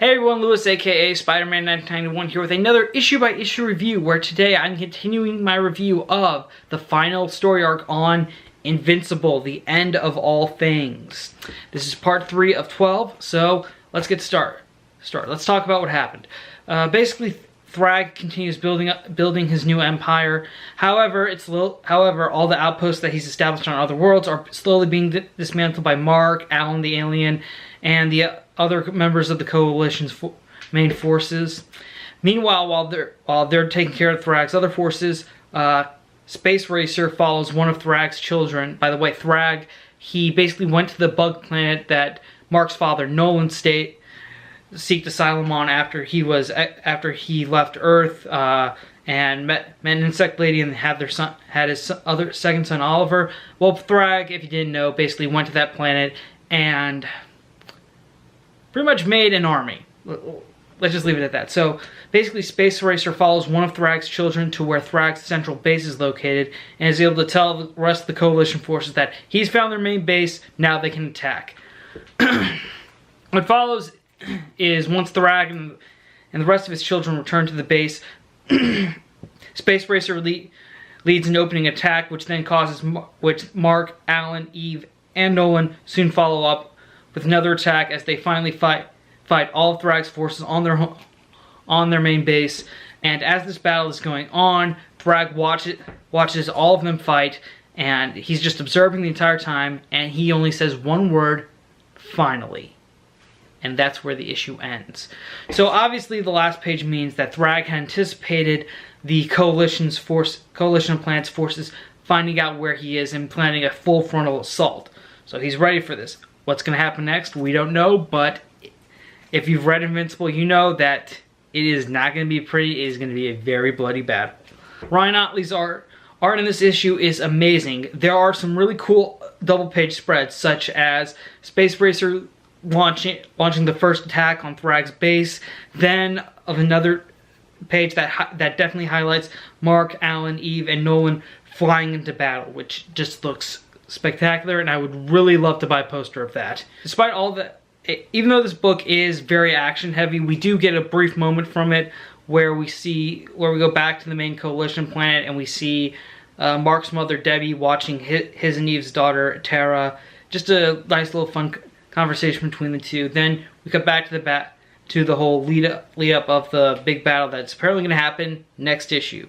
Hey everyone, Lewis aka Spider-Man 1991 here with another issue-by-issue review where today I'm continuing my review of the final story arc on Invincible, the end of all things. This is part 3 of 12, so let's get started. Let's talk about what happened. Basically, Thrag continues building his new empire. However, all the outposts that he's established on other worlds are slowly being dismantled by Mark, Alan the alien, and the other members of the Coalition's main forces. Meanwhile, while they're taking care of Thrag's other forces, Space Racer follows one of Thrag's children. By the way, Thrag, he basically went to the bug planet that Mark's father, Nolan, seeked asylum on after he left Earth and met an insect lady and had his second son Oliver. Well, Thrag, if you didn't know, basically went to that planet and pretty much made an army. Let's just leave it at that. So basically, Space Racer follows one of Thrag's children to where Thrag's central base is located and is able to tell the rest of the Coalition forces that he's found their main base, now they can attack. What follows is once Thrag and the rest of his children return to the base, Space Racer leads an opening attack, which then causes Mark, Alan, Eve, and Nolan soon follow up with another attack as they finally fight all of Thrag's forces on their main base. And as this battle is going on, Thrag watches all of them fight, and he's just observing the entire time, and he only says one word: finally. And that's where the issue ends. So obviously the last page means that Thrag had anticipated the Coalition of Planets forces finding out where he is and planning a full frontal assault. So he's ready for this. What's going to happen next? We don't know, but if you've read Invincible, you know that it is not going to be pretty. It is going to be a very bloody battle. Ryan Ottley's art in this issue is amazing. There are some really cool double-page spreads, such as Space Racer launching the first attack on Thrag's base, then of another page that definitely highlights Mark, Alan, Eve, and Nolan flying into battle, which just looks spectacular, and I would really love to buy a poster of that. Despite all that, even though this book is very action heavy, we do get a brief moment from it where we go back to the main Coalition planet and we see Mark's mother Debbie watching his and Eve's daughter Tara. Just a nice little fun conversation between the two. Then we come back to the whole lead up of the big battle that's apparently going to happen next issue.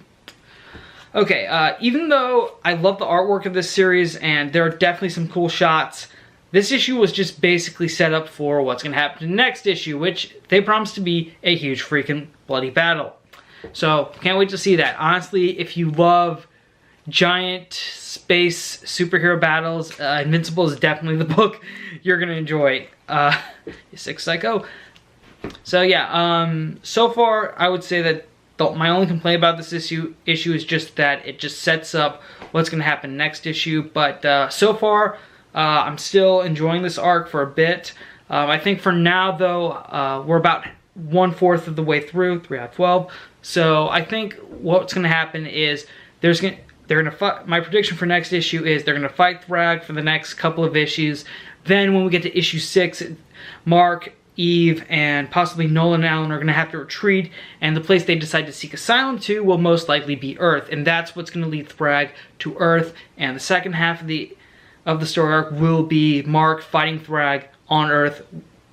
Okay, even though I love the artwork of this series and there are definitely some cool shots, this issue was just basically set up for what's going to happen in the next issue, which they promise to be a huge freaking bloody battle. So, can't wait to see that. Honestly, if you love giant space superhero battles, Invincible is definitely the book you're going to enjoy. Sick Psycho. So yeah, so far I would say that my only complaint about this issue is just that it just sets up what's going to happen next issue. But so far, I'm still enjoying this arc for a bit. I think for now, though, we're about 1/4 of the way through, 3 out of 12. So I think what's going to happen is my prediction for next issue is they're going to fight Thrag for the next couple of issues. Then when we get to issue 6, Mark, Eve, and possibly Nolan and Alan are going to have to retreat, and the place they decide to seek asylum to will most likely be Earth, and that's what's going to lead Thrag to Earth. And the second half of the story arc will be Mark fighting Thrag on Earth,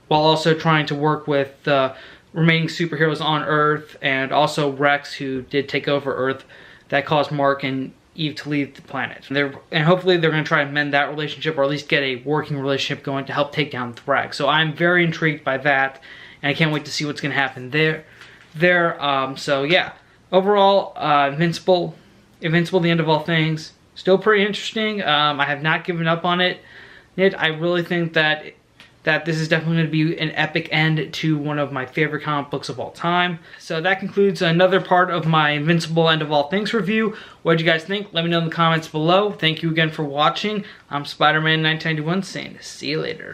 while also trying to work with the remaining superheroes on Earth, and also Rex, who did take over Earth, that caused Mark and Eve to leave the planet. And hopefully they're going to try and mend that relationship, or at least get a working relationship going to help take down Thrag. So I'm very intrigued by that, and I can't wait to see what's going to happen there. So yeah, overall, Invincible, the end of all things, still pretty interesting. I have not given up on it. I really think that this is definitely going to be an epic end to one of my favorite comic books of all time. So that concludes another part of my Invincible End of All Things review. What did you guys think? Let me know in the comments below. Thank you again for watching. I'm Spider-Man 1991 saying see you later.